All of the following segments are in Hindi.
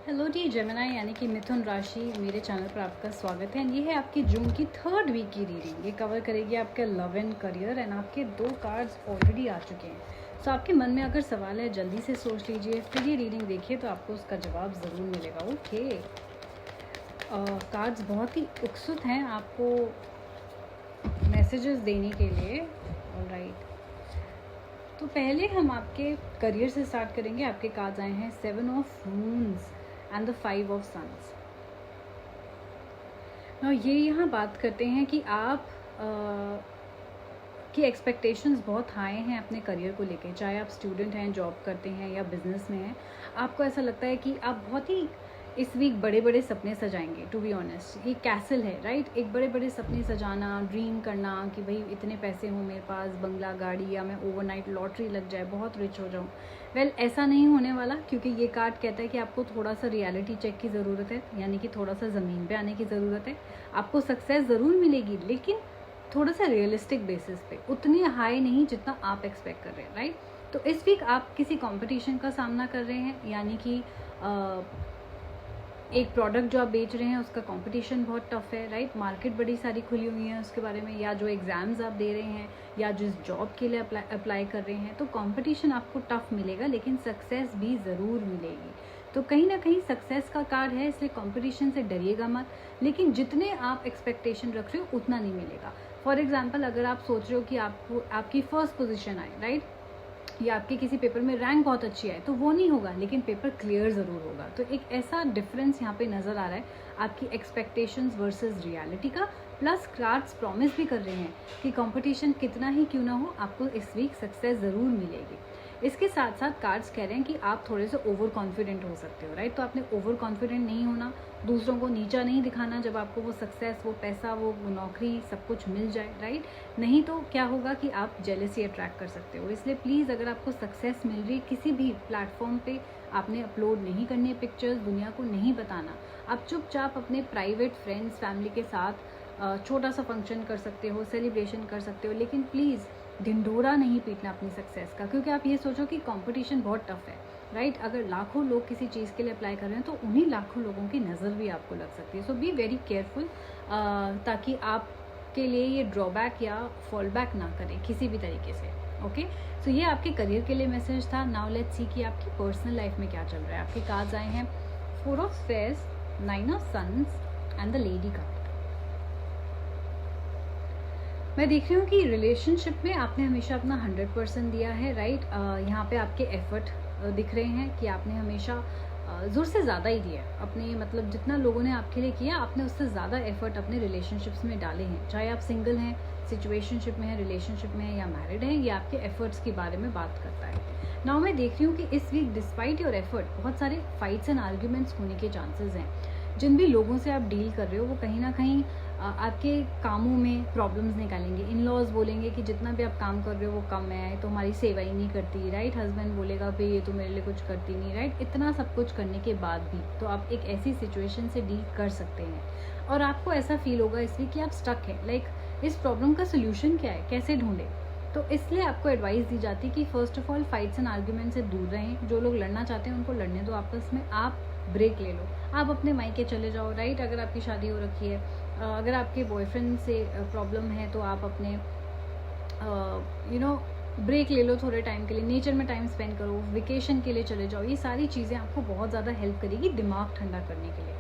हेलो डी जेमिनी यानी कि मिथुन राशि, मेरे चैनल पर आपका स्वागत है। ये है आपकी जून की 3rd वीक की रीडिंग। ये कवर करेगी आपके लव एंड करियर एंड आपके 2 कार्ड्स ऑलरेडी आ चुके हैं। सो आपके मन में अगर सवाल है जल्दी से सोच लीजिए, फिर ये रीडिंग देखिए तो आपको उसका जवाब ज़रूर मिलेगा। ओके, कार्ड्स बहुत ही उत्सुक हैं आपको मैसेजेस देने के लिए। ऑलराइट, तो पहले हम आपके करियर से स्टार्ट करेंगे। आपके कार्ड्स आए हैं 7 of moons and the 5 of suns. ये यहाँ बात करते हैं कि आप की एक्सपेक्टेशंस बहुत हाई हैं अपने करियर को लेके। चाहे आप स्टूडेंट हैं, जॉब करते हैं या बिजनेस में हैं, आपको ऐसा लगता है कि आप बहुत ही इस वीक बड़े बड़े सपने सजाएंगे। टू बी ऑनेस्ट, ये कैसल है, राइट? एक बड़े बड़े सपने सजाना, ड्रीम करना कि भाई इतने पैसे हों मेरे पास, बंगला, गाड़ी, या मैं ओवरनाइट लॉटरी लग जाए, बहुत रिच हो जाऊँ। वेल, ऐसा नहीं होने वाला, क्योंकि ये कार्ड कहता है कि आपको थोड़ा सा रियलिटी चेक की ज़रूरत है, यानी कि थोड़ा सा ज़मीन पे आने की ज़रूरत है। आपको सक्सेस ज़रूर मिलेगी, लेकिन थोड़ा सा रियलिस्टिक बेसिस पे, उतनी हाई नहीं जितना आप एक्सपेक्ट कर रहे हैं, राइट? तो इस वीक आप किसी कंपटीशन का सामना कर रहे हैं, यानी कि एक प्रोडक्ट जो आप बेच रहे हैं उसका कंपटीशन बहुत टफ है, राइट? मार्केट बड़ी सारी खुली हुई है उसके बारे में, या जो एग्ज़ाम्स आप दे रहे हैं या जिस जॉब के लिए अप्लाई कर रहे हैं, तो कंपटीशन आपको टफ मिलेगा, लेकिन सक्सेस भी ज़रूर मिलेगी। तो कहीं ना कहीं सक्सेस का कार्ड है, इसलिए कंपटीशन से डरिएगा मत, लेकिन जितने आप एक्सपेक्टेशन रख रहे हो उतना नहीं मिलेगा। फॉर एग्जाम्पल, अगर आप सोच रहे हो कि आपको आपकी फर्स्ट पोजीशन आए, राइट, या आपके किसी पेपर में रैंक बहुत अच्छी है, तो वो नहीं होगा, लेकिन पेपर क्लियर ज़रूर होगा। तो एक ऐसा डिफरेंस यहाँ पे नज़र आ रहा है आपकी एक्सपेक्टेशंस वर्सेस रियलिटी का। प्लस कार्ड्स प्रॉमिस भी कर रहे हैं कि कंपटीशन कितना ही क्यों ना हो, आपको इस वीक सक्सेस ज़रूर मिलेगी। इसके साथ साथ कार्ड्स कह रहे हैं कि आप थोड़े से ओवर कॉन्फिडेंट हो सकते हो, राइट? तो आपने ओवर कॉन्फिडेंट नहीं होना, दूसरों को नीचा नहीं दिखाना जब आपको वो सक्सेस, वो पैसा, वो नौकरी सब कुछ मिल जाए, राइट? नहीं तो क्या होगा कि आप जेलसी अट्रैक्ट कर सकते हो। इसलिए प्लीज़, अगर आपको सक्सेस मिल रही है किसी भी प्लेटफॉर्म पे, आपने अपलोड नहीं करनी है पिक्चर्स, दुनिया को नहीं बताना। आप चुपचाप अपने प्राइवेट फ्रेंड्स, फैमिली के साथ छोटा सा फंक्शन कर सकते हो, सेलिब्रेशन कर सकते हो, लेकिन प्लीज़ ढिंढोरा नहीं पीटना अपनी सक्सेस का, क्योंकि आप ये सोचो कि कंपटीशन बहुत टफ है, राइट? अगर लाखों लोग किसी चीज़ के लिए अप्लाई कर रहे हैं तो उन्हीं लाखों लोगों की नज़र भी आपको लग सकती है। सो बी वेरी केयरफुल, ताकि आपके लिए ये ड्रॉबैक या फॉल बैक ना करे किसी भी तरीके से। ओके, सो ये आपके करियर के लिए मैसेज था। नाउ लेट्स सी कि आपकी पर्सनल लाइफ में क्या चल रहा है। आपके कार्ड्स आए हैं 4 of spears, 9 of suns and the lady card. मैं देख रही हूँ कि रिलेशनशिप में आपने हमेशा अपना 100% दिया है, राइट? यहाँ पे आपके एफर्ट दिख रहे हैं कि आपने हमेशा ज़ोर से ज़्यादा ही दिया है अपने, मतलब जितना लोगों ने आपके लिए किया, आपने उससे ज़्यादा एफर्ट अपने रिलेशनशिप्स में डाले हैं। चाहे आप सिंगल हैं, सिचुएशनशिप में है, रिलेशनशिप में है या मैरिड है, ये आपके एफर्ट्स के बारे में बात करता है। नाउ मैं देख रही हूँ कि इस वीक डिस्पाइट योर एफर्ट बहुत सारे फाइट्स एंड आर्ग्यूमेंट्स होने के चांसेस हैं। जिन भी लोगों से आप डील कर रहे हो वो कहीं ना कहीं आपके कामों में प्रॉब्लम्स निकालेंगे। इन लॉज बोलेंगे कि जितना भी आप काम कर रहे हो वो कम है, तो हमारी सेवा ही नहीं करती, राइट? हस्बैंड बोलेगा भाई ये तो मेरे लिए कुछ करती नहीं, राइट? इतना सब कुछ करने के बाद भी तो आप एक ऐसी सिचुएशन से डील कर सकते हैं, और आपको ऐसा फील होगा इसलिए कि आप स्टक है, लाइक इस प्रॉब्लम का सोल्यूशन क्या है, कैसे ढूंढे। तो इसलिए आपको एडवाइस दी जाती है कि first of all fights and argument से दूर रहें। जो लोग लड़ना चाहते हैं उनको लड़ने दो आपस में, आप ब्रेक ले लो, आप अपने मायके चले जाओ, राइट? अगर आपकी शादी हो रखी है, अगर आपके बॉयफ्रेंड से प्रॉब्लम है, तो आप अपने ब्रेक ले लो थोड़े टाइम के लिए, नेचर में टाइम स्पेंड करो, वेकेशन के लिए चले जाओ। ये सारी चीज़ें आपको बहुत ज़्यादा हेल्प करेगी दिमाग ठंडा करने के लिए।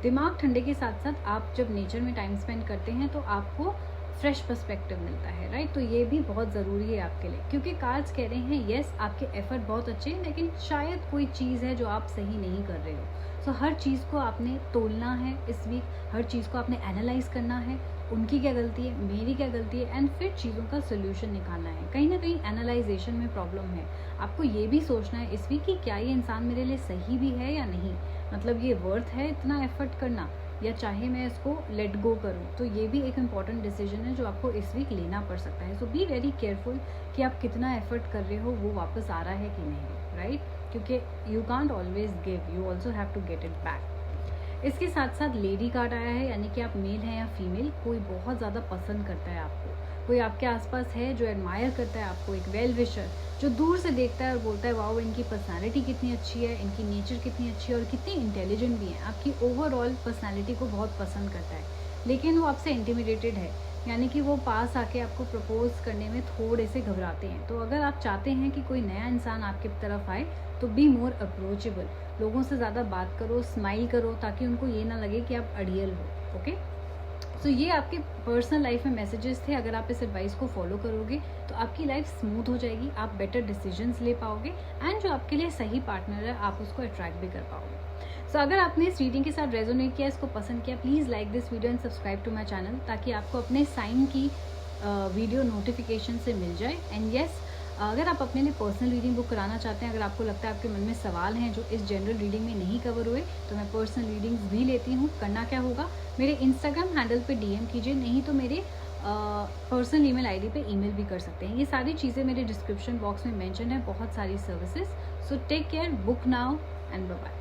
दिमाग ठंडे के साथ साथ आप जब नेचर में टाइम स्पेंड करते हैं तो आपको फ्रेश पर्सपेक्टिव मिलता है, राइट? तो ये भी बहुत ज़रूरी है आपके लिए, क्योंकि कार्ड्स कह रहे हैं येस आपके एफर्ट बहुत अच्छे हैं, लेकिन शायद कोई चीज़ है जो आप सही नहीं कर रहे हो। सो हर चीज़ को आपने तोलना है इस वीक, हर चीज़ को आपने एनालाइज करना है, उनकी क्या गलती है, मेरी क्या गलती है, एंड फिर चीज़ों का सोल्यूशन निकालना है। कहीं ना कहीं एनालाइजेशन में प्रॉब्लम है। आपको ये भी सोचना है इस वीक कि क्या ये इंसान मेरे लिए सही भी है या नहीं, मतलब ये वर्थ है इतना एफर्ट करना, या चाहे मैं इसको लेट गो करूं। तो ये भी एक इम्पॉर्टेंट डिसीजन है जो आपको इस वीक लेना पड़ सकता है। सो बी वेरी केयरफुल कि आप कितना एफर्ट कर रहे हो, वो वापस आ रहा है कि नहीं, राइट? क्योंकि you can't always give, you also have to get it back. इसके साथ साथ लेडी कार्ड आया है, यानी कि आप मेल हैं या फीमेल, कोई बहुत ज़्यादा पसंद करता है आपको, कोई आपके आसपास है जो एडमायर करता है आपको, एक वेल विशर जो दूर से देखता है और बोलता है वाओ इनकी पर्सनालिटी कितनी अच्छी है, इनकी नेचर कितनी अच्छी है और कितनी इंटेलिजेंट भी है, आपकी ओवरऑल पर्सनालिटी को बहुत पसंद करता है, लेकिन वो आपसे इंटिमिडेटेड है, यानी कि वो पास आके आपको प्रपोज करने में थोड़े से घबराते हैं। तो अगर आप चाहते हैं कि कोई नया इंसान आपकी तरफ आए तो बी मोर अप्रोचेबल, लोगों से ज़्यादा बात करो, स्माइल करो, ताकि उनको ये ना लगे कि आप अड़ियल हो। ओके, सो ये आपके पर्सनल लाइफ में मैसेजेस थे। अगर आप इस एडवाइस को फॉलो करोगे तो आपकी लाइफ स्मूथ हो जाएगी, आप बेटर डिसीजंस ले पाओगे एंड जो आपके लिए सही पार्टनर है आप उसको अट्रैक्ट भी कर पाओगे। सो अगर आपने इस रीडिंग के साथ रेजोनेट किया, इसको पसंद किया, please like this video and subscribe to my channel, ताकि आपको अपने साइन की वीडियो नोटिफिकेशन से मिल जाए। एंड येस, अगर आप अपने लिए पर्सनल रीडिंग बुक कराना चाहते हैं, अगर आपको लगता है आपके मन में सवाल हैं जो इस जनरल रीडिंग में नहीं कवर हुए, तो मैं पर्सनल रीडिंग्स भी लेती हूँ। करना क्या होगा, मेरे इंस्टाग्राम हैंडल पे डीएम कीजिए, नहीं तो मेरे पर्सनल ईमेल आईडी पे ईमेल भी कर सकते हैं। ये सारी चीज़ें मेरे डिस्क्रिप्शन बॉक्स में मेंशन है, बहुत सारी services. So take care, book now and bye bye.